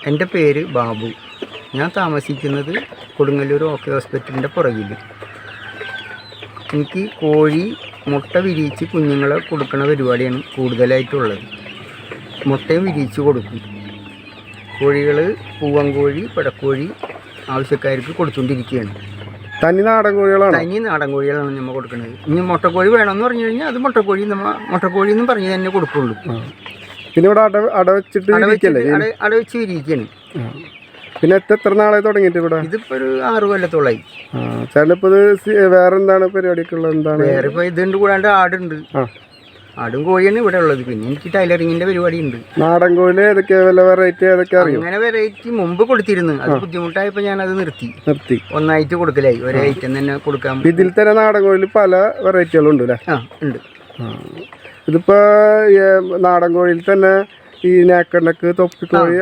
എൻ്റെ പേര് ബാബു. ഞാൻ താമസിക്കുന്നത് കൊടുങ്ങല്ലൂർ ഓക്കെ ഹോസ്പിറ്റലിൻ്റെ പുറകിൽ. എനിക്ക് കോഴി മുട്ട വിരിയിച്ച് കുഞ്ഞുങ്ങളെ കൊടുക്കുന്ന പരിപാടിയാണ് കൂടുതലായിട്ടുള്ളത്. മുട്ടയും വിരിയിച്ച് കൊടുക്കും. കോഴികൾ പൂവൻ കോഴി, പിടക്കോഴി ആവശ്യക്കാർക്ക് കൊടുത്തുകൊണ്ടിരിക്കുകയാണ്. തനി നാടൻ കോഴികളാണ് നമ്മൾ കൊടുക്കുന്നത്. ഇനി മുട്ടക്കോഴി വേണമെന്ന് പറഞ്ഞു കഴിഞ്ഞാൽ അത് മുട്ടക്കോഴി എന്നും പറഞ്ഞ് തന്നെ കൊടുക്കുള്ളൂ. പിന്നെ ഇവിടെ അടവെച്ച് വിരിയിക്കുകയാണ്. പിന്നെ എത്ര നാളെ തുടങ്ങിയിട്ട് ഇവിടെ? ഇതിപ്പോ ഒരു 6 കൊല്ലത്തോളായി. ചേട്ടനിപ്പോ വേറെ എന്താണ് പരിപാടിക്കുള്ളത്? എന്താണ് വേറെ ഇപ്പൊ ഇതുണ്ട്, കൂടാണ്ട് ആടുണ്ട്. ആടും കോഴിയാണ് ഇവിടെ ഉള്ളത്. പിന്നെ എനിക്ക് ടൈലറിങ്ങിന്റെ പരിപാടി ഉണ്ട്. നാടൻ കോഴി ഏതൊക്കെ വെറൈറ്റി ഏതൊക്കെ അറിയാം? അങ്ങനെ വെറൈറ്റി മുമ്പ് കൊടുത്തിരുന്നു. അത് ബുദ്ധിമുട്ടായപ്പോ ഞാൻ അത് നിർത്തി. ഒന്നായിട്ട് കൊടുക്കലായി, ഒരേ ഐറ്റം തന്നെ കൊടുക്കാം. ഇതിൽ തന്നെ നാടൻ കോഴിയിൽ പല വെറൈറ്റികളും ഉണ്ട് അല്ലേ? ഉണ്ട്. ഇതിപ്പോ നാടൻ കോഴിയിൽ തന്നെ ഈ നേക്കണ്ണക്ക്, തൊപ്പിക്കോഴി